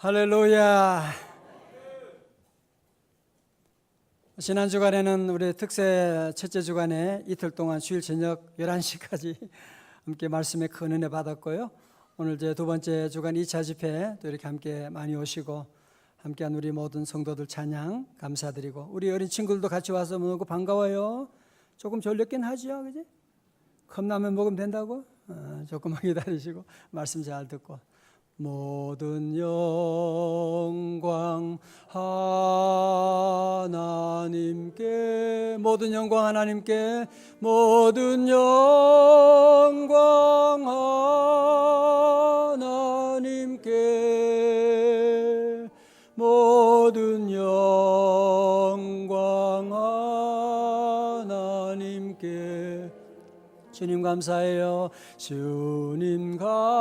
할렐루야. 지난 주간에는 우리 특세 첫째 주간에 이틀 동안 주일 저녁 11시까지 함께 말씀에 큰 은혜 받았고요. 오늘 제 두 번째 주간 2차 집회 또 이렇게 함께 많이 오시고 함께한 우리 모든 성도들 찬양 감사드리고, 우리 어린 친구들도 같이 와서 너무 반가워요. 조금 졸렸긴 하죠, 그지? 컵라면 먹으면 된다고? 조금만 기다리시고 말씀 잘 듣고. 모든 영광 하나님께, 모든 영광 하나님께, 모든 영광 하나님께, 모든 영광 하나님께. 주님 감사해요. 주님 감사해요.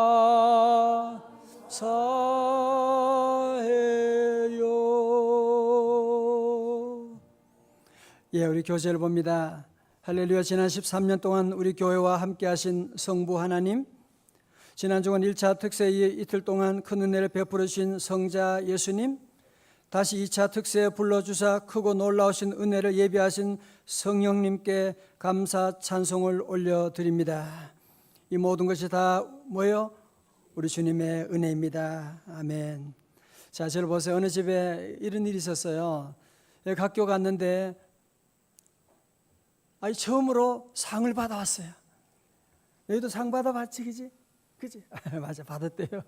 예, 우리 교제를 봅니다. 할렐루야. 지난 13년 동안 우리 교회와 함께 하신 성부 하나님, 지난 주간 1차 특세에 이틀 동안 큰 은혜를 베풀어 주신 성자 예수님, 다시 2차 특세에 불러주사 크고 놀라우신 은혜를 예비하신 성령님께 감사 찬송을 올려드립니다. 이 모든 것이 다 뭐예요? 우리 주님의 은혜입니다. 아멘. 자, 저를 보세요. 어느 집에 이런 일이 있었어요. 학교 갔는데 처음으로 상을 받아왔어요. 너희도 상 받아봤지, 그지? 그지? 맞아, 받았대요.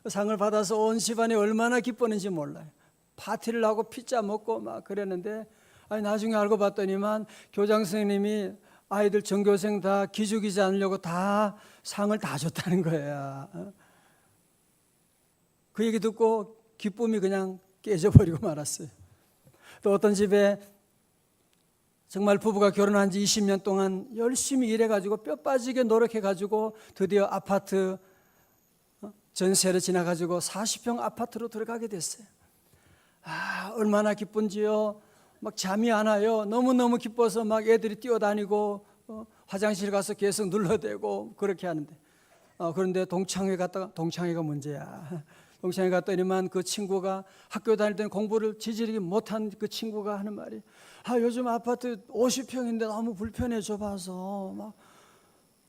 상을 받아서 온 집안이 얼마나 기뻤는지 몰라요. 파티를 하고 피자 먹고 막 그랬는데, 나중에 알고 봤더니만 교장 선생님이 아이들 전교생 다 기죽이지 않으려고 다 상을 다 줬다는 거야. 그 얘기 듣고 기쁨이 그냥 깨져버리고 말았어요. 또 어떤 집에 정말 부부가 결혼한 지 20년 동안 열심히 일해가지고 뼈 빠지게 노력해가지고 드디어 아파트 전세를 지나가지고 40평 아파트로 들어가게 됐어요. 얼마나 기쁜지요. 막 잠이 안 와요. 너무너무 기뻐서 막 애들이 뛰어다니고 화장실 가서 계속 눌러대고 그렇게 하는데, 그런데 동창회가 문제야. 동창회 갔더니만 그 친구가 학교 다닐 때는 공부를 지지리기 못한 그 친구가 하는 말이, 요즘 아파트 50평인데 너무 불편해 좁아서 막,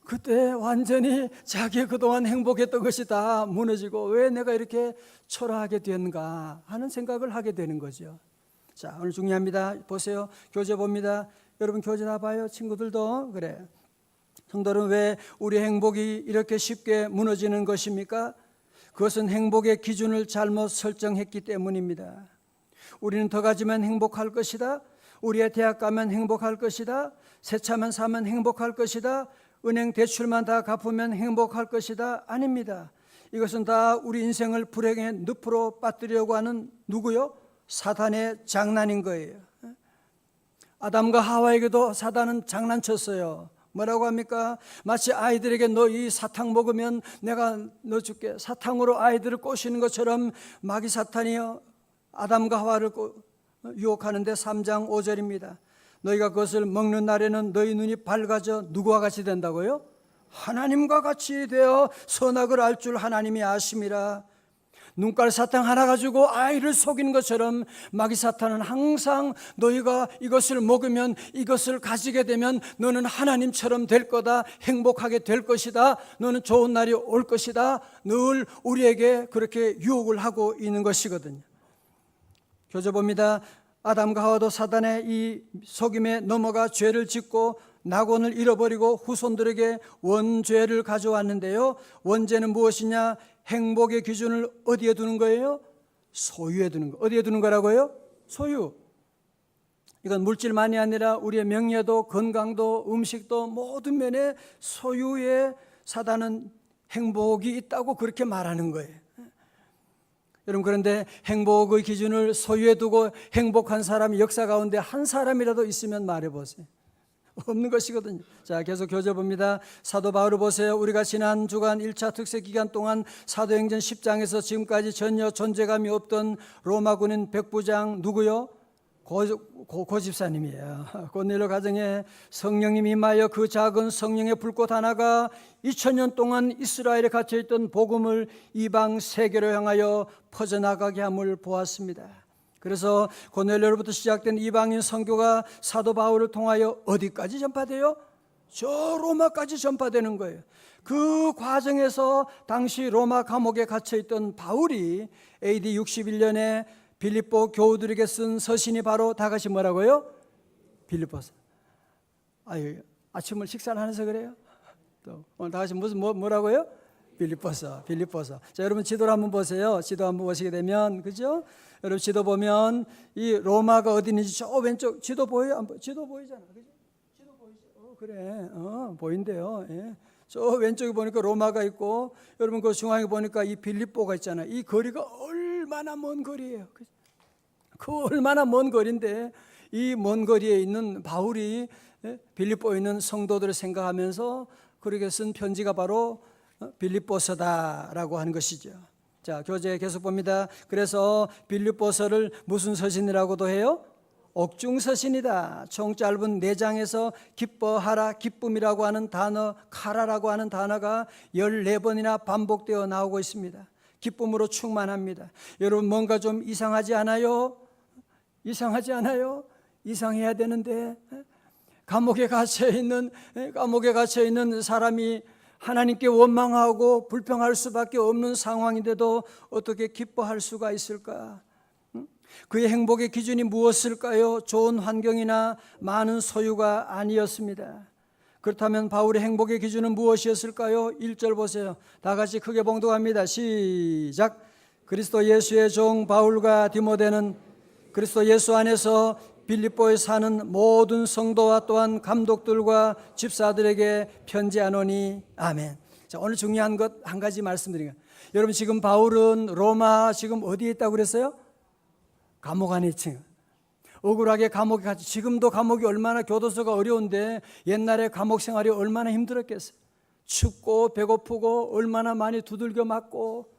그때 완전히 자기 그동안 행복했던 것이 다 무너지고 왜 내가 이렇게 초라하게 됐는가 하는 생각을 하게 되는 거죠. 자, 오늘 중요합니다. 보세요. 교재 봅니다. 여러분 교재 다 봐요. 친구들도 그래. 성도는 왜 우리 행복이 이렇게 쉽게 무너지는 것입니까? 그것은 행복의 기준을 잘못 설정했기 때문입니다. 우리는 더 가지면 행복할 것이다. 우리의 대학 가면 행복할 것이다. 새 차만 사면 행복할 것이다. 은행 대출만 다 갚으면 행복할 것이다. 아닙니다. 이것은 다 우리 인생을 불행의 늪으로 빠뜨리려고 하는 누구요? 사단의 장난인 거예요. 아담과 하와에게도 사단은 장난쳤어요. 뭐라고 합니까? 마치 아이들에게 너 이 사탕 먹으면 내가 너 줄게, 사탕으로 아이들을 꼬시는 것처럼 마귀 사탄이요 아담과 하와를 유혹하는데 3장 5절입니다. 너희가 그것을 먹는 날에는 너희 눈이 밝아져 누구와 같이 된다고요? 하나님과 같이 되어 선악을 알 줄 하나님이 아심이라. 눈깔 사탕 하나 가지고 아이를 속이는 것처럼 마귀 사탄은 항상 너희가 이것을 먹으면, 이것을 가지게 되면 너는 하나님처럼 될 거다, 행복하게 될 것이다, 너는 좋은 날이 올 것이다, 늘 우리에게 그렇게 유혹을 하고 있는 것이거든요. 교재 봅니다. 아담과 하와도 사단의 이 속임에 넘어가 죄를 짓고 낙원을 잃어버리고 후손들에게 원죄를 가져왔는데요, 원죄는 무엇이냐? 행복의 기준을 어디에 두는 거예요? 소유에 두는 거. 어디에 두는 거라고요? 소유. 이건 물질만이 아니라 우리의 명예도 건강도 음식도 모든 면에 소유에 사단은 행복이 있다고 그렇게 말하는 거예요. 여러분, 그런데 행복의 기준을 소유에 두고 행복한 사람이 역사 가운데 한 사람이라도 있으면 말해보세요. 없는 것이거든요. 자, 계속 교재 봅니다. 사도 바울을 보세요. 우리가 지난 주간 1차 특세 기간 동안 사도행전 10장에서 지금까지 전혀 존재감이 없던 로마 군인 백부장 누구요? 고 집사님이에요. 고넬료 가정에 성령님이 임하여 그 작은 성령의 불꽃 하나가 2000년 동안 이스라엘에 갇혀있던 복음을 이방 세계로 향하여 퍼져나가게 함을 보았습니다. 그래서 고넬료로부터 시작된 이방인 선교가 사도 바울을 통하여 어디까지 전파돼요? 저 로마까지 전파되는 거예요. 그 과정에서 당시 로마 감옥에 갇혀있던 바울이 AD 61년에 빌립보 교우들에게 쓴 서신이 바로 다 같이 뭐라고요? 빌립보서. 아침을 식사를 하면서 그래요? 또 오늘 다 같이 뭐라고요? 빌립보서. 자, 여러분 지도를 한번 보세요. 지도 한번 보시게 되면, 그죠? 여러분 지도 보면 이 로마가 어디 있는지 저 왼쪽 지도 보여요? 지도 보이잖아, 그죠? 지도 보이죠? 그래, 보인대요. 예. 저 왼쪽에 보니까 로마가 있고, 여러분 그 중앙에 보니까 이 빌립보가 있잖아요. 이 거리가 얼마나 먼 거리예요. 그 얼마나 먼 거리인데 이 먼 거리에 있는 바울이 빌립보에 있는 성도들을 생각하면서 그렇게 쓴 편지가 바로 빌립보서다라고 하는 것이죠. 자, 교재 계속 봅니다. 그래서 빌립보서를 무슨 서신이라고도 해요? 옥중서신이다. 총 짧은 4장에서 기뻐하라, 기쁨이라고 하는 단어, 카라라고 하는 단어가 14번이나 반복되어 나오고 있습니다. 기쁨으로 충만합니다. 여러분 뭔가 좀 이상하지 않아요? 이상하지 않아요? 이상해야 되는데 감옥에 갇혀 있는 사람이 하나님께 원망하고 불평할 수밖에 없는 상황인데도 어떻게 기뻐할 수가 있을까? 그의 행복의 기준이 무엇일까요? 좋은 환경이나 많은 소유가 아니었습니다. 그렇다면 바울의 행복의 기준은 무엇이었을까요? 1절 보세요. 다 같이 크게 봉독합니다. 시작. 그리스도 예수의 종 바울과 디모데는 그리스도 예수 안에서 빌립보에 사는 모든 성도와 또한 감독들과 집사들에게 편지하노니 아멘. 자, 오늘 중요한 것 한 가지 말씀드리겠습니다. 여러분 지금 바울은 로마 지금 어디에 있다고 그랬어요? 감옥 안에 있지. 억울하게 감옥에 갇혀. 지금도 감옥이 얼마나 교도소가 어려운데 옛날에 감옥 생활이 얼마나 힘들었겠어요. 춥고 배고프고 얼마나 많이 두들겨 맞고.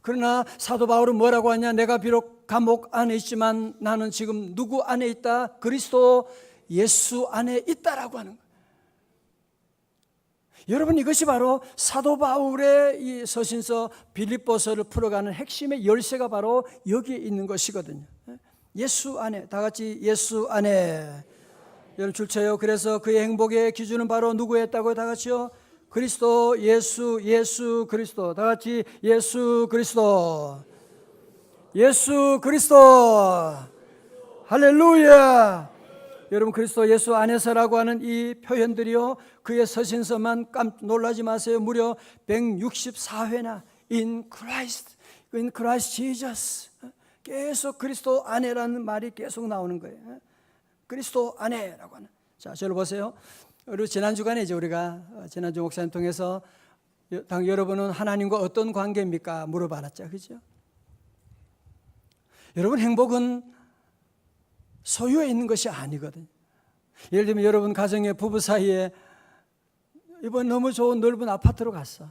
그러나 사도 바울은 뭐라고 하냐? 내가 비록 감옥 안에 있지만 나는 지금 누구 안에 있다? 그리스도 예수 안에 있다라고 하는 거예요. 여러분 이것이 바로 사도 바울의 이 서신서 빌립보서를 풀어가는 핵심의 열쇠가 바로 여기에 있는 것이거든요. 예수 안에, 다 같이 예수 안에. 여러분 줄쳐요. 그래서 그의 행복의 기준은 바로 누구였다고요? 다 같이요. 그리스도 예수 그리스도. 다 같이 예수 그리스도. 예수 그리스도. 할렐루야. 여러분 그리스도 예수 안에서라고 하는 이 표현들이요, 그의 서신서만 놀라지 마세요. 무려 164회나 in Christ Jesus, 계속 그리스도 안에라는 말이 계속 나오는 거예요. 그리스도 안에라고 하는. 자, 저를 보세요. 우리 지난 주간에 이제 우리가 지난주 목사님 통해서 여러분은 하나님과 어떤 관계입니까? 물어봤죠, 그죠? 여러분 행복은 소유에 있는 것이 아니거든요. 예를 들면 여러분 가정의 부부 사이에 이번 너무 좋은 넓은 아파트로 갔어.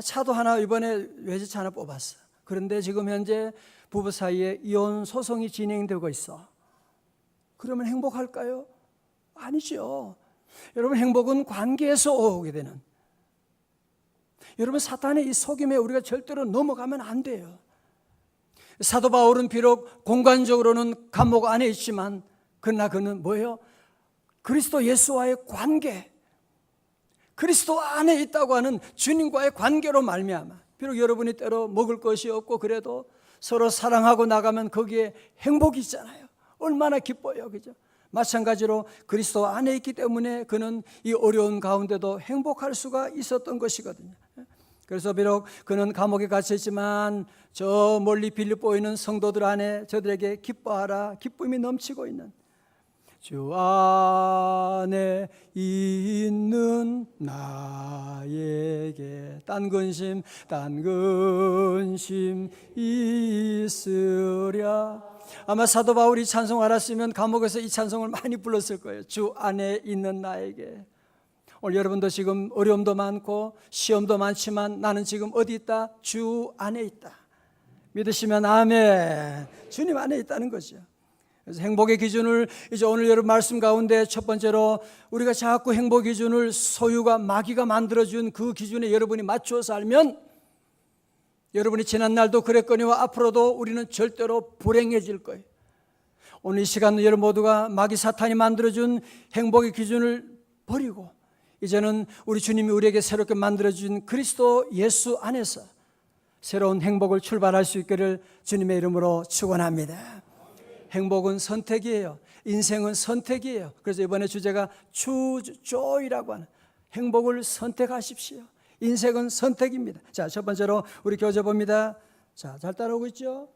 차도 하나 이번에 외제차 하나 뽑았어. 그런데 지금 현재 부부 사이에 이혼 소송이 진행되고 있어. 그러면 행복할까요? 아니죠. 여러분 행복은 관계에서 오게 되는. 여러분 사탄의 이 속임에 우리가 절대로 넘어가면 안 돼요. 사도 바울은 비록 공간적으로는 감옥 안에 있지만 그러나 그는 뭐예요? 그리스도 예수와의 관계, 그리스도 안에 있다고 하는 주님과의 관계로 말미암아, 비록 여러분이 때로 먹을 것이 없고 그래도 서로 사랑하고 나가면 거기에 행복이 있잖아요. 얼마나 기뻐요, 그죠? 마찬가지로 그리스도 안에 있기 때문에 그는 이 어려운 가운데도 행복할 수가 있었던 것이거든요. 그래서 비록 그는 감옥에 갇혀있지만 저 멀리 빌립보에 있는 성도들 안에 저들에게 기뻐하라, 기쁨이 넘치고 있는, 주 안에 있는 나에게 딴 근심 있으랴. 아마 사도 바울이 찬송을 알았으면 감옥에서 이 찬송을 많이 불렀을 거예요. 주 안에 있는 나에게. 오늘 여러분도 지금 어려움도 많고 시험도 많지만 나는 지금 어디 있다? 주 안에 있다. 믿으시면 아멘. 주님 안에 있다는 거죠. 그래서 행복의 기준을 이제 오늘 여러분 말씀 가운데 첫 번째로 우리가 자꾸 행복 기준을 소유가 마귀가 만들어준 그 기준에 여러분이 맞추어 살면 여러분이 지난날도 그랬거니와 앞으로도 우리는 절대로 불행해질 거예요. 오늘 이 시간 여러분 모두가 마귀 사탄이 만들어준 행복의 기준을 버리고 이제는 우리 주님이 우리에게 새롭게 만들어준 그리스도 예수 안에서 새로운 행복을 출발할 수 있기를 주님의 이름으로 축원합니다. 행복은 선택이에요. 인생은 선택이에요. 그래서 이번에 주제가 Choose Joy라고 하는 행복을 선택하십시오. 인생은 선택입니다. 자, 첫 번째로 우리 교재 봅니다. 자, 잘 따라오고 있죠?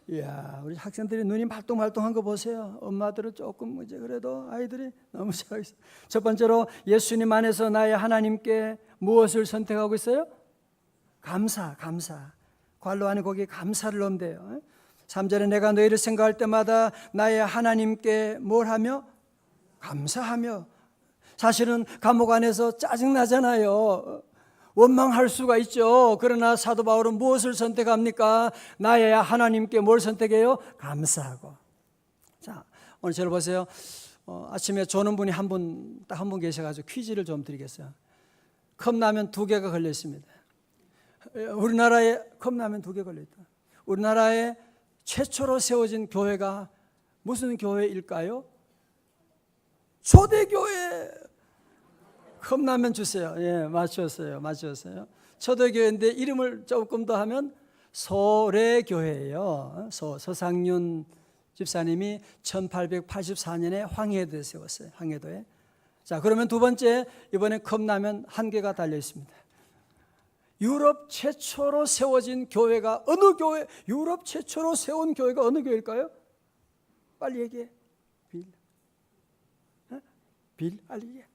이야, 우리 학생들이 눈이 말똥말똥한 거 보세요. 엄마들은 조금 이제 그래도 아이들이 너무 잘하고 있어요. 첫 번째로 예수님 안에서 나의 하나님께 무엇을 선택하고 있어요? 감사. 괄호 안에 거기에 감사를 넣으면 3절에 내가 너희를 생각할 때마다 나의 하나님께 뭘 하며? 감사하며. 사실은 감옥 안에서 짜증나잖아요. 원망할 수가 있죠. 그러나 사도 바울은 무엇을 선택합니까? 나의 하나님께 뭘 선택해요? 감사하고. 자, 오늘 저를 보세요. 아침에 조는 분이 딱 한 분 계셔가지고 퀴즈를 좀 드리겠어요. 컵라면 2개가 걸려 있습니다. 우리나라에 컵라면 2개 걸려 있다. 우리나라에 최초로 세워진 교회가 무슨 교회일까요? 초대교회. 컵라면 주세요. 예, 맞추었어요. 초대교회인데 이름을 조금 더 하면 소래교회예요. 서상윤 집사님이 1884년에 황해도에 세웠어요. 황해도에. 자, 그러면 두 번째, 이번에 컵라면 1개가 달려 있습니다. 유럽 최초로 세워진 교회가 어느 교회? 유럽 최초로 세운 교회가 어느 교회일까요? 빨리 얘기해. 빨리 얘기해.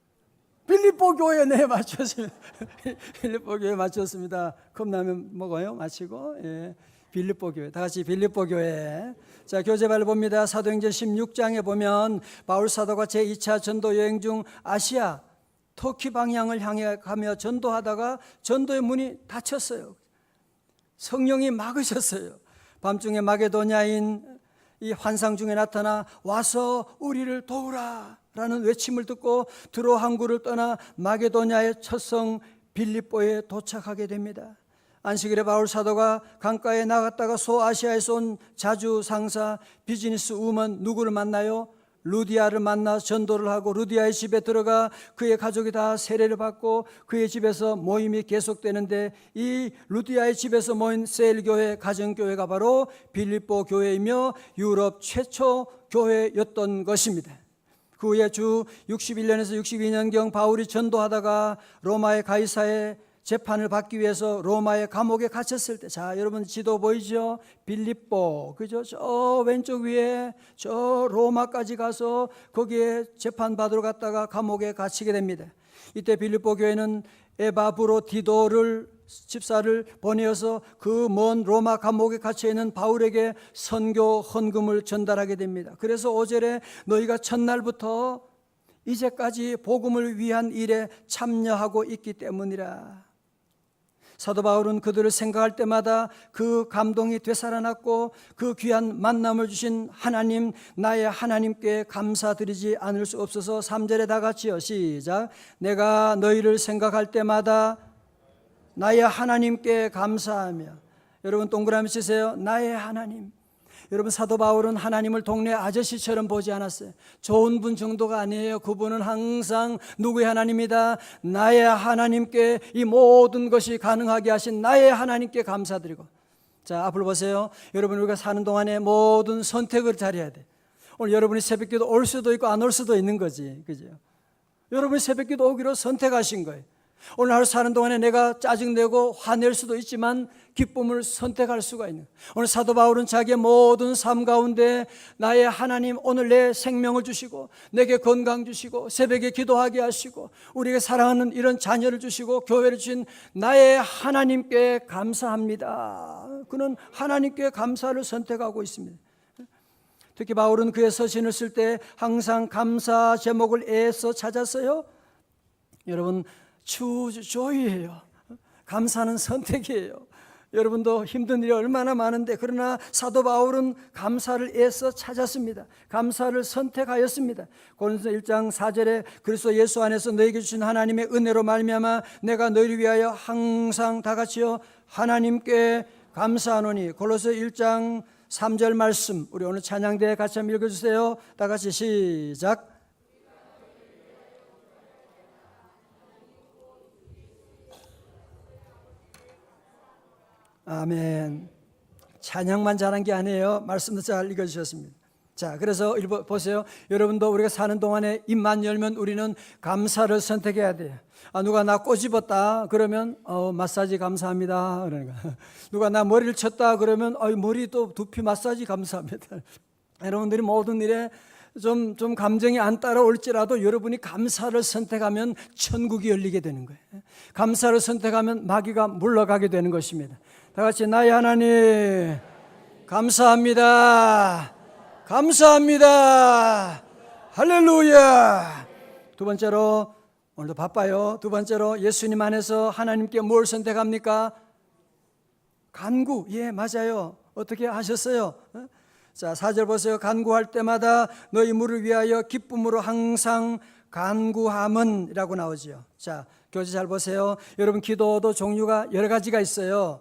빌립보 교회. 네, 맞췄습니다. 빌립보 교회 맞췄습니다. 컵라면 먹어요. 마치고. 예. 빌립보 교회. 다 같이 빌립보 교회. 자, 교재발을 봅니다. 사도행전 16장에 보면 바울 사도가 제2차 전도 여행 중 아시아 터키 방향을 향해 가며 전도하다가 전도의 문이 닫혔어요. 성령이 막으셨어요. 밤중에 마게도냐인 이 환상 중에 나타나 와서 우리를 도우라 라는 외침을 듣고 드로 항구를 떠나 마게도냐의 첫 성 빌립보에 도착하게 됩니다. 안식일에 바울 사도가 강가에 나갔다가 소아시아에서 온 자주 상사 비즈니스 우먼 누구를 만나요? 루디아를 만나 전도를 하고 루디아의 집에 들어가 그의 가족이 다 세례를 받고 그의 집에서 모임이 계속되는데 이 루디아의 집에서 모인 셀교회 가정교회가 바로 빌립보 교회이며 유럽 최초 교회였던 것입니다. 그 후에 주 61년에서 62년경 바울이 전도하다가 로마의 가이사의 재판을 받기 위해서 로마의 감옥에 갇혔을 때, 자, 여러분 지도 보이죠? 빌립보, 그죠? 저 왼쪽 위에 저 로마까지 가서 거기에 재판받으러 갔다가 감옥에 갇히게 됩니다. 이때 빌립보 교회는 에바브로디도를 집사를 보내어서 그 먼 로마 감옥에 갇혀 있는 바울에게 선교 헌금을 전달하게 됩니다. 그래서 5절에 너희가 첫날부터 이제까지 복음을 위한 일에 참여하고 있기 때문이라. 사도 바울은 그들을 생각할 때마다 그 감동이 되살아났고 그 귀한 만남을 주신 하나님, 나의 하나님께 감사드리지 않을 수 없어서 3절에 다 같이요. 시작. 내가 너희를 생각할 때마다 나의 하나님께 감사하며. 여러분 동그라미 치세요. 나의 하나님. 여러분 사도 바울은 하나님을 동네 아저씨처럼 보지 않았어요. 좋은 분 정도가 아니에요. 그분은 항상 누구의 하나님이다? 나의 하나님께 이 모든 것이 가능하게 하신 나의 하나님께 감사드리고. 자, 앞으로 보세요. 여러분 우리가 사는 동안에 모든 선택을 잘해야 돼. 오늘 여러분이 새벽기도 올 수도 있고 안 올 수도 있는 거지, 그죠? 여러분이 새벽기도 오기로 선택하신 거예요. 오늘 하루 사는 동안에 내가 짜증내고 화낼 수도 있지만 기쁨을 선택할 수가 있는 거예요. 오늘 사도 바울은 자기의 모든 삶 가운데 나의 하나님, 오늘 내 생명을 주시고 내게 건강 주시고 새벽에 기도하게 하시고 우리에게 사랑하는 이런 자녀를 주시고 교회를 주신 나의 하나님께 감사합니다. 그는 하나님께 감사를 선택하고 있습니다. 특히 바울은 그의 서신을 쓸 때 항상 감사 제목을 애써 찾았어요. 여러분 Choose Joy예요. 감사는 선택이에요. 여러분도 힘든 일이 얼마나 많은데, 그러나 사도 바울은 감사를 애써 찾았습니다. 감사를 선택하였습니다. 고린도서 1장 4절에 그리스도 예수 안에서 너에게 주신 하나님의 은혜로 말미암아 내가 너희를 위하여 항상 다 같이요 하나님께 감사하노니. 골로새 1장 3절 말씀, 우리 오늘 찬양대에 같이 한번 읽어주세요. 다 같이 시작. 아멘. 찬양만 잘한 게 아니에요. 말씀도 잘 읽어주셨습니다. 자, 그래서 보세요. 여러분도 우리가 사는 동안에 입만 열면 우리는 감사를 선택해야 돼요. 누가 나 꼬집었다 그러면 마사지 감사합니다. 그러니까 누가 나 머리를 쳤다 그러면 머리 또 두피 마사지 감사합니다. 여러분들이 모든 일에 좀 감정이 안 따라올지라도 여러분이 감사를 선택하면 천국이 열리게 되는 거예요. 감사를 선택하면 마귀가 물러가게 되는 것입니다. 다 같이 나의 하나님 감사합니다. 감사합니다. 할렐루야. 두 번째로, 오늘도 바빠요. 두 번째로, 예수님 안에서 하나님께 뭘 선택합니까? 간구. 예, 맞아요. 어떻게 하셨어요? 자, 4절 보세요. 간구할 때마다 너희 물을 위하여 기쁨으로 항상 간구함은 이라고 나오지요. 자, 교재 잘 보세요. 여러분, 기도도 종류가 여러 가지가 있어요.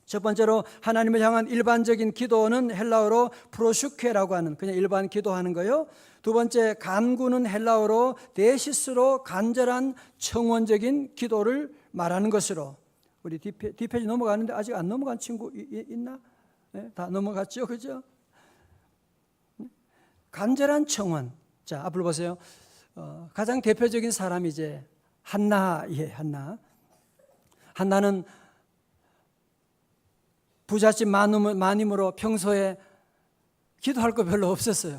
첫 번째로 하나님을 향한 일반적인 기도는 헬라어로 프로슈케라고 하는 그냥 일반 기도하는 거요. 두 번째, 간구는 헬라어로 데시스로 간절한 청원적인 기도를 말하는 것으로. 우리 뒷페이지 넘어가는데 아직 안 넘어간 친구 있나? 네, 다 넘어갔죠, 그죠? 간절한 청원. 자, 앞으로 보세요. 가장 대표적인 사람이 이제 한나예, 한나. 한나는 부잣집 마님으로 평소에 기도할 거 별로 없었어요.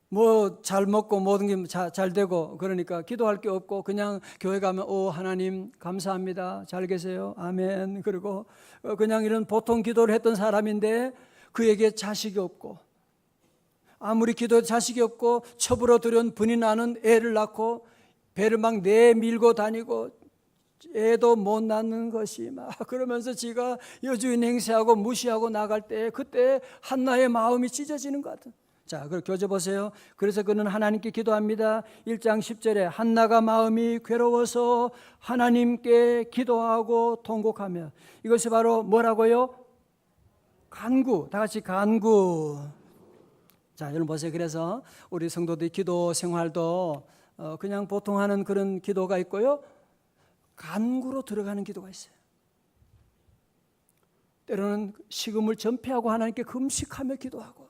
뭐 잘 먹고 모든 게 잘 되고 그러니까 기도할 게 없고 그냥 교회 가면 하나님 감사합니다. 잘 계세요. 아멘. 그리고 그냥 이런 보통 기도를 했던 사람인데 그에게 자식이 없고 아무리 기도해도 자식이 없고 첩으로 들여온 분이 나는 애를 낳고 배를 막 내밀고 다니고 애도 못 낳는 것이 막 그러면서 지가 여주인 행세하고 무시하고 나갈 때 그때 한나의 마음이 찢어지는 것 같은. 자, 그럼 교재 보세요. 그래서 그는 하나님께 기도합니다. 1장 10절에 한나가 마음이 괴로워서 하나님께 기도하고 통곡하며. 이것이 바로 뭐라고요? 간구. 다 같이 간구. 자, 여러분 보세요. 그래서 우리 성도들의 기도 생활도 그냥 보통 하는 그런 기도가 있고요, 간구로 들어가는 기도가 있어요. 때로는 식음을 전폐하고 하나님께 금식하며 기도하고.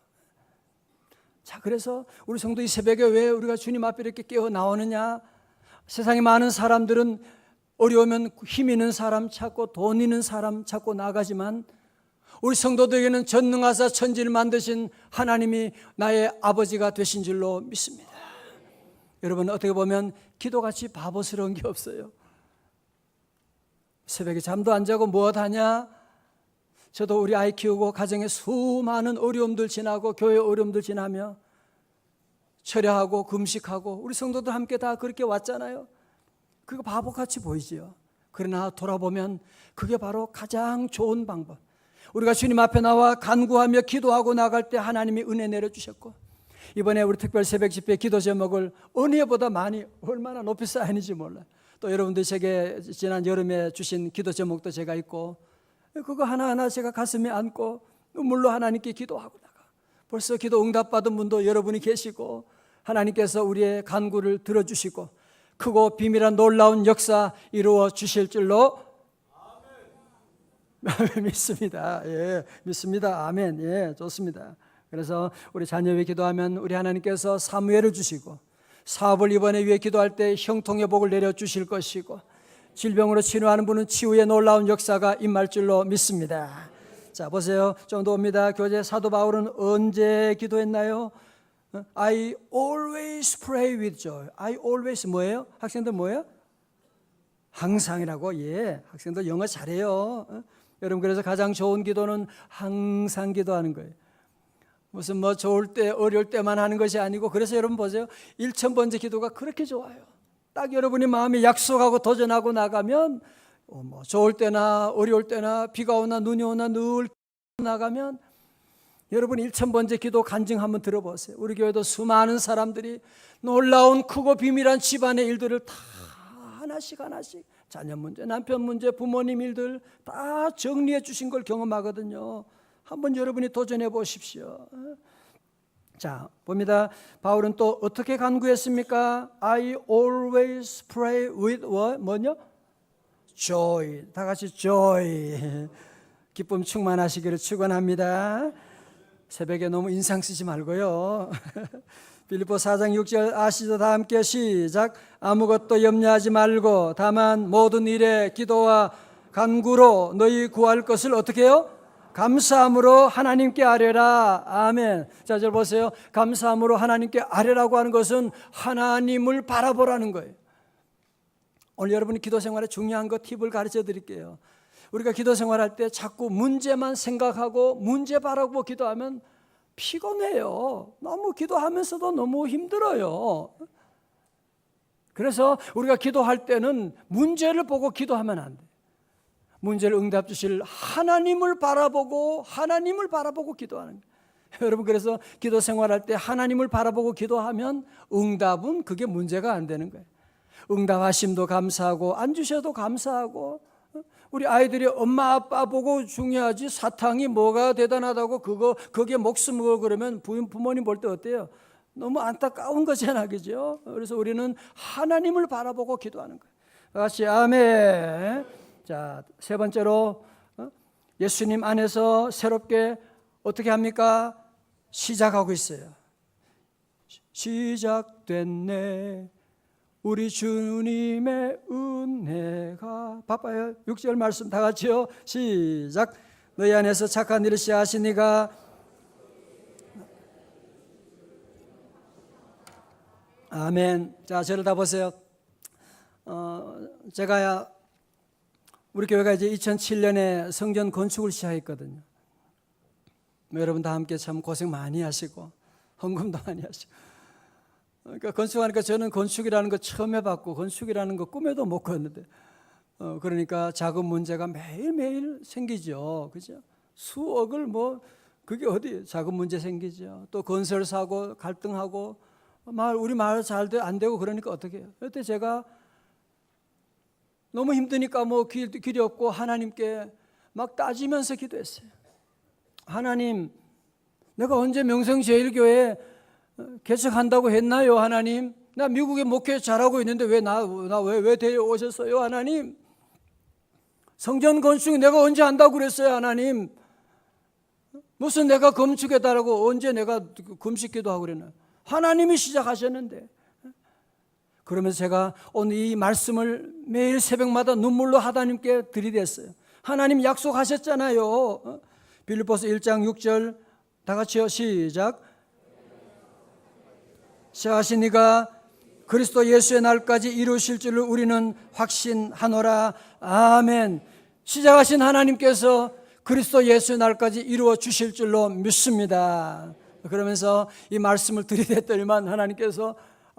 자, 그래서 우리 성도 이 새벽에 왜 우리가 주님 앞에 이렇게 깨어 나오느냐? 세상에 많은 사람들은 어려우면 힘 있는 사람 찾고 돈 있는 사람 찾고 나가지만 우리 성도들에게는 전능하사 천지를 만드신 하나님이 나의 아버지가 되신 줄로 믿습니다. 여러분, 어떻게 보면 기도같이 바보스러운 게 없어요. 새벽에 잠도 안 자고 무엇하냐? 저도 우리 아이 키우고 가정에 수많은 어려움들 지나고 교회 어려움들 지나며 철야하고 금식하고 우리 성도들 함께 다 그렇게 왔잖아요. 그거 바보같이 보이지요. 그러나 돌아보면 그게 바로 가장 좋은 방법. 우리가 주님 앞에 나와 간구하며 기도하고 나갈 때 하나님이 은혜 내려주셨고, 이번에 우리 특별 새벽 집회 기도 제목을 은혜보다 많이 얼마나 높이 쌓이는지 몰라요. 또 여러분들 제게 지난 여름에 주신 기도 제목도 제가 있고, 그거 하나하나 제가 가슴에 안고 눈물로 하나님께 기도하고 나가. 벌써 기도 응답받은 분도 여러분이 계시고 하나님께서 우리의 간구를 들어주시고 크고 비밀한 놀라운 역사 이루어 주실 줄로 믿습니다. 예, 믿습니다. 아멘. 예, 좋습니다. 그래서 우리 자녀 위해 기도하면 우리 하나님께서 사무엘을 주시고, 사업을 이번에 위해 기도할 때 형통의 복을 내려 주실 것이고, 질병으로 치료하는 분은 치유의 놀라운 역사가 임할 줄로 믿습니다. 자, 보세요. 좀 더 옵니다. 교재 사도 바울은 언제 기도했나요? I always pray with joy. I always 뭐예요? 학생들 뭐예요? 항상이라고. 예, 학생들 영어 잘해요. 여러분, 그래서 가장 좋은 기도는 항상 기도하는 거예요. 무슨 뭐 좋을 때 어려울 때만 하는 것이 아니고, 그래서 여러분 보세요. 1000번째 기도가 그렇게 좋아요. 딱 여러분이 마음이 약속하고 도전하고 나가면 뭐 좋을 때나 어려울 때나 비가 오나 눈이 오나 늘 나가면 여러분 1000번째 기도 간증 한번 들어보세요. 우리 교회도 수많은 사람들이 놀라운 크고 비밀한 집안의 일들을 다 하나씩 자녀 문제, 남편 문제, 부모님 일들 다 정리해 주신 걸 경험하거든요. 한번 여러분이 도전해 보십시오. 자, 봅니다. 바울은 또 어떻게 간구했습니까? I always pray with what? 뭐냐? joy. 다 같이 joy. 기쁨 충만하시기를 축원합니다. 새벽에 너무 인상 쓰지 말고요. 빌립보 4장 6절 아시죠? 다 함께 시작. 아무것도 염려하지 말고 다만 모든 일에 기도와 간구로 너희 구할 것을 어떻게 해요? 감사함으로 하나님께 아뢰라. 아멘. 자, 저 보세요. 감사함으로 하나님께 아뢰라고 하는 것은 하나님을 바라보라는 거예요. 오늘 여러분이 기도 생활에 중요한 거 팁을 가르쳐 드릴게요. 우리가 기도 생활할 때 자꾸 문제만 생각하고 문제 바라보고 기도하면 피곤해요. 너무 기도하면서도 너무 힘들어요. 그래서 우리가 기도할 때는 문제를 보고 기도하면 안 돼. 문제를 응답 주실 하나님을 바라보고 기도하는 거예요. 여러분, 그래서 기도 생활할 때 하나님을 바라보고 기도하면 응답은 그게 문제가 안 되는 거예요. 응답하심도 감사하고 안 주셔도 감사하고, 우리 아이들이 엄마 아빠 보고 중요하지 사탕이 뭐가 대단하다고 거기에 목숨 걸고 그러면 부모님 볼 때 어때요? 너무 안타까운 거잖아, 그죠? 그래서 우리는 하나님을 바라보고 기도하는 거예요. 같이 아멘. 자, 세 번째로 예수님 안에서 새롭게 어떻게 합니까? 시작하고 있어요. 시작됐네 우리 주님의 은혜가. 바빠요. 6절 말씀 다 같이요. 시작. 너희 안에서 착한 일을 시작하시니가. 아멘. 자, 저를 다 보세요. 제가 우리 교회가 이제 2007년에 성전 건축을 시작했거든요. 여러분 다 함께 참 고생 많이 하시고 헌금도 많이 하시고. 그러니까 건축하니까 저는 건축이라는 거 처음 해봤고 건축이라는 거 꿈에도 못 꿨는데 그러니까 자금 문제가 매일매일 생기죠. 그죠? 수억을 그게 어디 자금 문제 생기죠. 또 건설 사고 갈등하고 우리 마을 잘 안 되고 그러니까 어떻게 해요? 그때 제가 너무 힘드니까 길이 없고 하나님께 막 따지면서 기도했어요. 하나님, 내가 언제 명성제일교회 개척한다고 했나요, 하나님? 나 미국에 목회 잘하고 있는데 왜 데려오셨어요, 하나님? 성전 건축 내가 언제 한다고 그랬어요, 하나님? 무슨 내가 건축해달라고 언제 내가 금식 기도하고 그랬나요? 하나님이 시작하셨는데. 그러면서 제가 오늘 이 말씀을 매일 새벽마다 눈물로 하나님께 들이댔어요. 하나님 약속하셨잖아요. 빌립보서 1장 6절 다 같이요. 시작. 시작하시니가 그리스도 예수의 날까지 이루실 줄을 우리는 확신하노라. 아멘. 시작하신 하나님께서 그리스도 예수의 날까지 이루어 주실 줄로 믿습니다. 그러면서 이 말씀을 들이댔더니만 하나님께서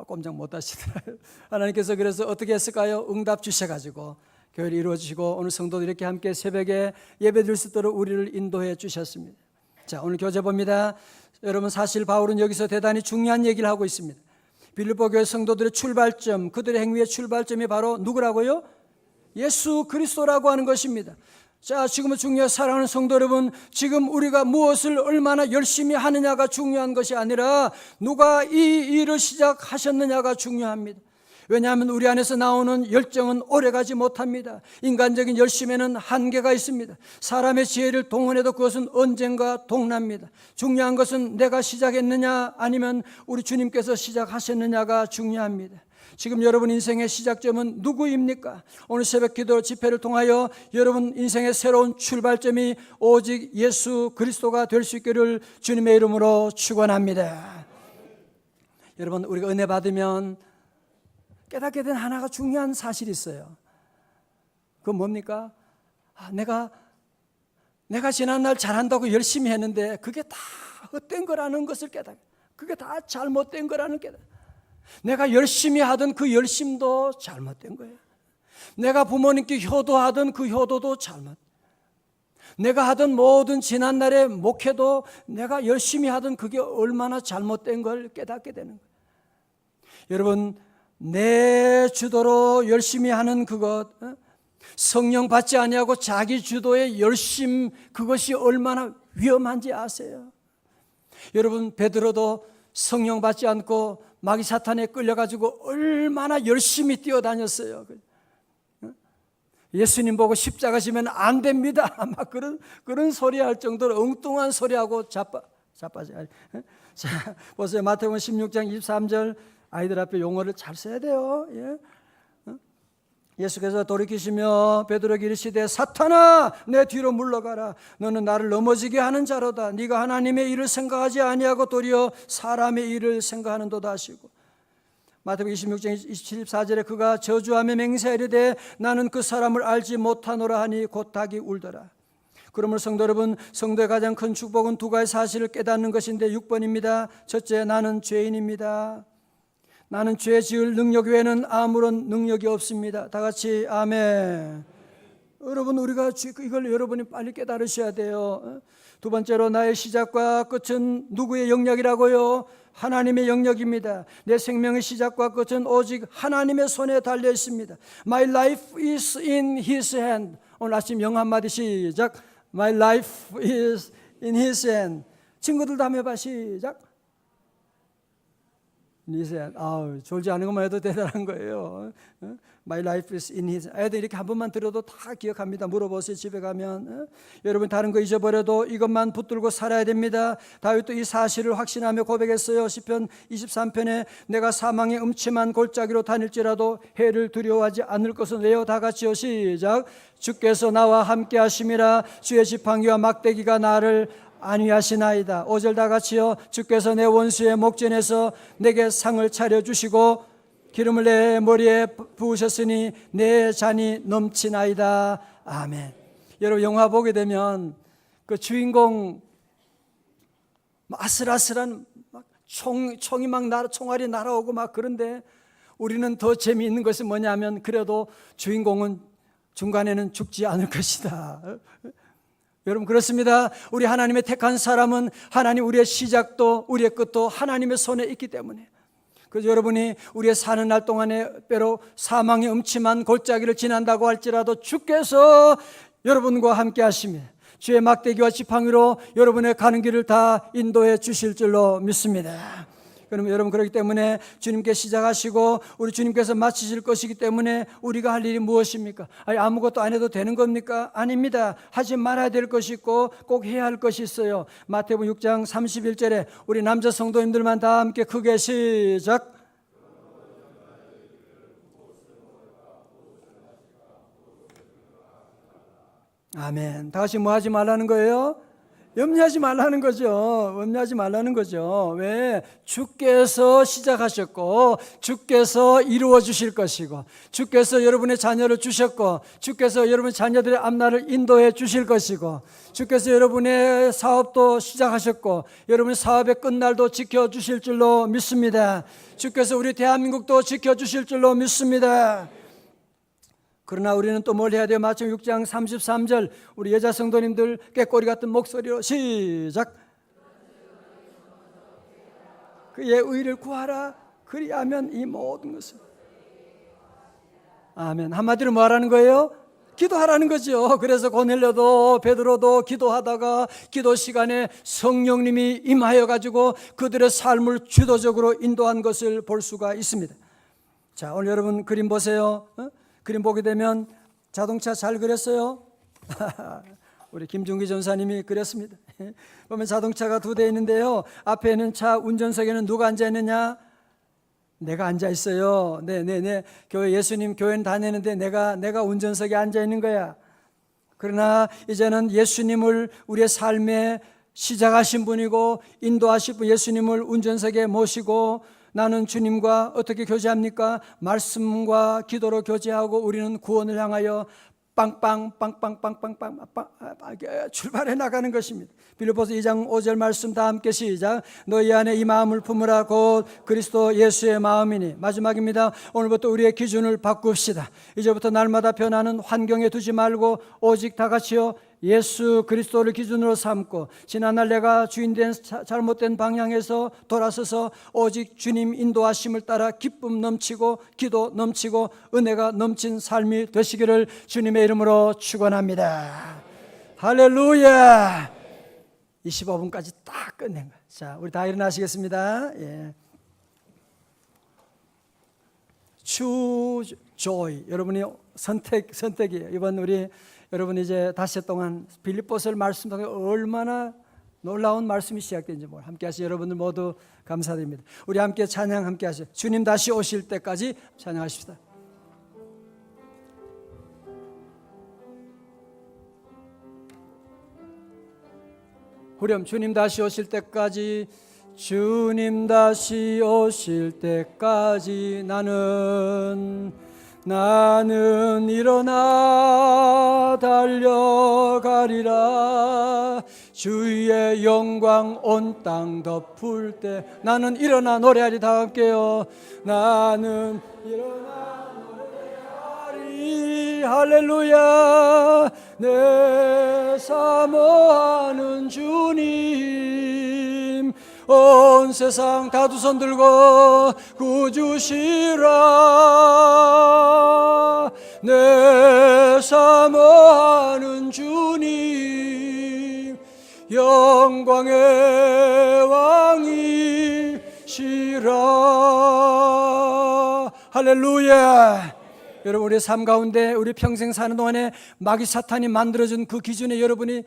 꼼짝 못 하시더라고요. 하나님께서 그래서 어떻게 했을까요? 응답 주셔가지고 교회를 이루어 주시고 오늘 성도들 이렇게 함께 새벽에 예배 드릴 수 있도록 우리를 인도해 주셨습니다. 자, 오늘 교재 봅니다. 여러분, 사실 바울은 여기서 대단히 중요한 얘기를 하고 있습니다. 빌립보 교회 성도들의 출발점, 그들의 행위의 출발점이 바로 누구라고요? 예수 그리스도라고 하는 것입니다. 자, 지금은 중요해요. 사랑하는 성도 여러분, 지금 우리가 무엇을 얼마나 열심히 하느냐가 중요한 것이 아니라 누가 이 일을 시작하셨느냐가 중요합니다. 왜냐하면 우리 안에서 나오는 열정은 오래가지 못합니다. 인간적인 열심에는 한계가 있습니다. 사람의 지혜를 동원해도 그것은 언젠가 동납니다. 중요한 것은 내가 시작했느냐 아니면 우리 주님께서 시작하셨느냐가 중요합니다. 지금 여러분 인생의 시작점은 누구입니까? 오늘 새벽 기도 집회를 통하여 여러분 인생의 새로운 출발점이 오직 예수 그리스도가 될 수 있기를 주님의 이름으로 축원합니다. 여러분, 우리가 은혜 받으면 깨닫게 된 하나가 중요한 사실이 있어요. 그건 뭡니까? 내가 지난날 잘한다고 열심히 했는데 그게 다 헛된 거라는 것을 깨닫게. 그게 다 잘못된 거라는 깨닫게. 내가 열심히 하던 그 열심도 잘못된 거예요. 내가 부모님께 효도하던 그 효도도 잘못, 내가 하던 모든 지난날의 목회도 내가 열심히 하던 그게 얼마나 잘못된 걸 깨닫게 되는 거예요. 여러분, 내 주도로 열심히 하는 그것, 성령 받지 아니하고 자기 주도의 열심, 그것이 얼마나 위험한지 아세요? 여러분, 베드로도 성령 받지 않고 마귀 사탄에 끌려가지고 얼마나 열심히 뛰어다녔어요. 예수님 보고 십자가 지면 안 됩니다, 막 그런 소리 할 정도로 엉뚱한 소리하고 자빠져. 자, 보세요. 마태복음 16장 23절, 아이들 앞에 용어를 잘 써야 돼요. 예수께서 돌이키시며 베드로에게 이르시되 사탄아, 내 뒤로 물러가라. 너는 나를 넘어지게 하는 자로다. 네가 하나님의 일을 생각하지 아니하고 도리어 사람의 일을 생각하는도다 하시고, 마태복음 26장 24절에 그가 저주하며 맹세하리되 나는 그 사람을 알지 못하노라 하니 곧 닭이 울더라. 그러므로 성도 여러분, 성도의 가장 큰 축복은 두 가지 사실을 깨닫는 것인데 6번입니다. 첫째, 나는 죄인입니다. 나는 죄 지을 능력 외에는 아무런 능력이 없습니다. 다 같이 아멘. 여러분, 우리가 이걸 여러분이 빨리 깨달으셔야 돼요. 두 번째로, 나의 시작과 끝은 누구의 영역이라고요? 하나님의 영역입니다. 내 생명의 시작과 끝은 오직 하나님의 손에 달려 있습니다. My life is in His hand. 오늘 아침 영어 한마디 시작. My life is in His hand. 친구들도 한번 해봐. 시작. 졸지 않은 것만 해도 대단한 거예요. My life is in His. 애들 이렇게 한 번만 들어도 다 기억합니다. 물어보세요, 집에 가면. 여러분, 다른 거 잊어버려도 이것만 붙들고 살아야 됩니다. 다윗도 이 사실을 확신하며 고백했어요. 시편 23편에 내가 사망의 음침한 골짜기로 다닐지라도 해를 두려워하지 않을 것은 왜요? 다 같이요, 시작. 주께서 나와 함께 하심이라. 주의 지팡이와 막대기가 나를 안위하시나이다. 5절 다 같이요. 주께서 내 원수의 목전에서 내게 상을 차려주시고 기름을 내 머리에 부으셨으니 내 잔이 넘치나이다. 아멘. 여러분, 영화 보게 되면 그 주인공 아슬아슬한 총이 막 총알이 날아오고 막, 그런데 우리는 더 재미있는 것은 뭐냐면 그래도 주인공은 중간에는 죽지 않을 것이다. 여러분, 그렇습니다. 우리 하나님의 택한 사람은 하나님, 우리의 시작도 우리의 끝도 하나님의 손에 있기 때문에, 그래서 여러분이 우리의 사는 날 동안에 때로 사망의 음침한 골짜기를 지난다고 할지라도 주께서 여러분과 함께 하시며 주의 막대기와 지팡이로 여러분의 가는 길을 다 인도해 주실 줄로 믿습니다. 그러면 여러분, 그렇기 때문에 주님께 시작하시고 우리 주님께서 마치실 것이기 때문에 우리가 할 일이 무엇입니까? 아무것도 안 해도 되는 겁니까? 아닙니다. 하지 말아야 될 것이 있고 꼭 해야 할 것이 있어요. 마태복음 6장 31절에 우리 남자 성도님들만 다 함께 크게 시작. 아멘. 다 같이 뭐 하지 말라는 거예요? 염려하지 말라는 거죠. 염려하지 말라는 거죠. 왜? 주께서 시작하셨고 주께서 이루어 주실 것이고 주께서 여러분의 자녀를 주셨고 주께서 여러분의 자녀들의 앞날을 인도해 주실 것이고 주께서 여러분의 사업도 시작하셨고 여러분의 사업의 끝날도 지켜주실 줄로 믿습니다. 주께서 우리 대한민국도 지켜주실 줄로 믿습니다. 그러나 우리는 또 뭘 해야 돼요? 마태복음 6장 33절 우리 여자 성도님들 꾀꼬리 같은 목소리로 시작. 그의 의를 구하라. 그리하면 이 모든 것을. 아멘. 한마디로 뭐 하라는 거예요? 기도하라는 거죠. 그래서 고넬료도 베드로도 기도하다가 기도 시간에 성령님이 임하여 가지고 그들의 삶을 주도적으로 인도한 것을 볼 수가 있습니다. 자, 오늘 여러분 그림 보세요. 그림 보게 되면 자동차 잘 그렸어요. 우리 김중기 전사님이 그렸습니다. 보면 자동차가 두 대 있는데요. 앞에 있는 차 운전석에는 누가 앉아 있느냐? 내가 앉아 있어요. 네. 교회 예수님 교회는 다니는데 내가 운전석에 앉아 있는 거야. 그러나 이제는 예수님을 우리의 삶에 시작하신 분이고 인도하실 분 예수님을 운전석에 모시고 나는 주님과 어떻게 교제합니까? 말씀과 기도로 교제하고 우리는 구원을 향하여 빵빵빵빵빵빵빵 출발해 나가는 것입니다. 빌립보서 2장 5절 말씀 다 함께 시작. 너희 안에 이 마음을 품으라 곧 그리스도 예수의 마음이니. 마지막입니다. 오늘부터 우리의 기준을 바꿉시다. 이제부터 날마다 변하는 환경에 두지 말고 오직 다 같이요 예수 그리스도를 기준으로 삼고 지난날 내가 주인된 잘못된 방향에서 돌아서서 오직 주님 인도하심을 따라 기쁨 넘치고 기도 넘치고 은혜가 넘친 삶이 되시기를 주님의 이름으로 축원합니다. 할렐루야. 25분까지 딱 끝낸 거예요. 자, 우리 다 일어나시겠습니다. 예. Choose joy. 여러분이 선택이에요. 이번 우리 여러분 이제 닷새 동안 빌립보서를 말씀 통해 얼마나 놀라운 말씀이 시작된지 함께 하시 여러분들 모두 감사드립니다. 우리 함께 찬양 함께 하시죠. 주님 다시 오실 때까지 찬양하십시다. 후렴 주님 다시 오실 때까지 주님 다시 오실 때까지 나는 일어나 달려가리라. 주의 영광 온 땅 덮을 때 나는 일어나 노래하리. 다 함께요. 나는 일어나 노래하리. 할렐루야. 내 사모하는 주님 온 세상 다 두 손 들고 구주시라. 내 사모하는 주님 영광의 왕이시라. 할렐루야. 여러분 우리의 삶 가운데 우리 평생 사는 동안에 마귀 사탄이 만들어준 그 기준에 여러분이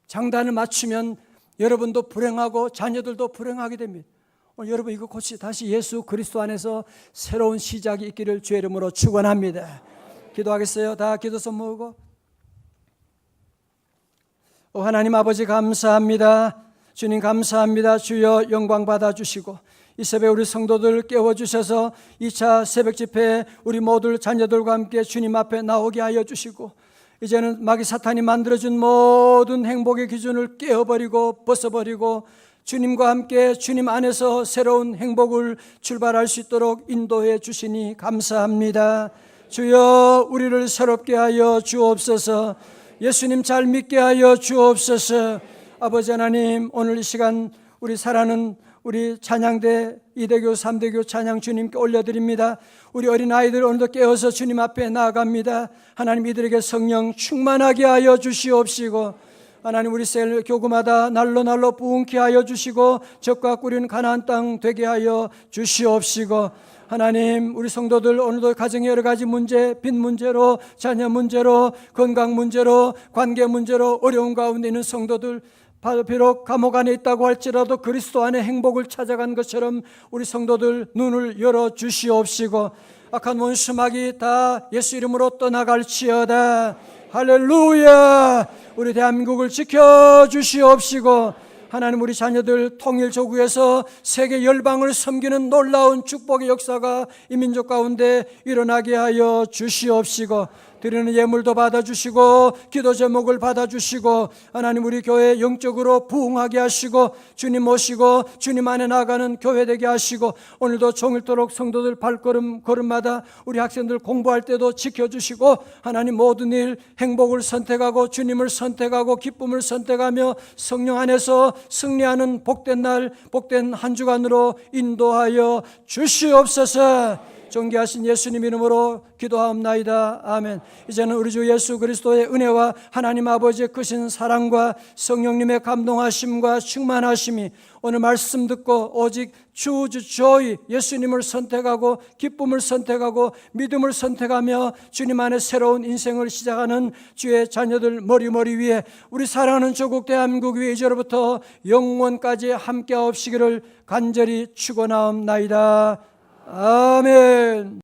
장단을 맞추면 여러분도 불행하고 자녀들도 불행하게 됩니다. 오늘 여러분 이거 고치 다시 예수 그리스도 안에서 새로운 시작이 있기를 주의 이름으로 축원합니다. 기도하겠어요? 다 기도 손 모으고. 하나님 아버지 감사합니다. 주님 감사합니다. 주여 영광 받아주시고 이 새벽에 우리 성도들 깨워주셔서 2차 새벽 집회에 우리 모두 자녀들과 함께 주님 앞에 나오게 하여 주시고 이제는 마귀 사탄이 만들어준 모든 행복의 기준을 깨어버리고 벗어버리고 주님과 함께 주님 안에서 새로운 행복을 출발할 수 있도록 인도해 주시니 감사합니다. 주여 우리를 새롭게 하여 주옵소서. 예수님 잘 믿게 하여 주옵소서. 아버지 하나님 오늘 이 시간 우리 사랑하는 우리 찬양대 2대교 3대교 찬양 주님께 올려드립니다. 우리 어린아이들 오늘도 깨어서 주님 앞에 나아갑니다. 하나님 이들에게 성령 충만하게 하여 주시옵시고 하나님 우리 셀 교구마다 날로 부흥케 하여 주시고 적과 꿀인 가나안 땅 되게 하여 주시옵시고 하나님 우리 성도들 오늘도 가정의 여러 가지 문제, 빚 문제로 자녀 문제로 건강 문제로 관계 문제로 어려운 가운데 있는 성도들 비록 감옥 안에 있다고 할지라도 그리스도 안에 행복을 찾아간 것처럼 우리 성도들 눈을 열어 주시옵시고 악한 원수 마귀 다 예수 이름으로 떠나갈지어다. 할렐루야. 우리 대한민국을 지켜주시옵시고 하나님 우리 자녀들 통일조국에서 세계 열방을 섬기는 놀라운 축복의 역사가 이 민족 가운데 일어나게 하여 주시옵시고 드리는 예물도 받아주시고 기도 제목을 받아주시고 하나님 우리 교회 영적으로 부흥하게 하시고 주님 모시고 주님 안에 나아가는 교회 되게 하시고 오늘도 종일토록 성도들 걸음마다 우리 학생들 공부할 때도 지켜주시고 하나님 모든 일 행복을 선택하고 주님을 선택하고 기쁨을 선택하며 성령 안에서 승리하는 복된 날 복된 한 주간으로 인도하여 주시옵소서. 존귀하신 예수님 이름으로 기도하옵나이다. 아멘. 이제는 우리 주 예수 그리스도의 은혜와 하나님 아버지의 크신 사랑과 성령님의 감동하심과 충만하심이 오늘 말씀 듣고 오직 choose joy 예수님을 선택하고 기쁨을 선택하고 믿음을 선택하며 주님 안에 새로운 인생을 시작하는 주의 자녀들 머리 위에 우리 사랑하는 조국 대한민국 위에 이제로부터 영원까지 함께 하옵시기를 간절히 축원하옵나이다. 아멘.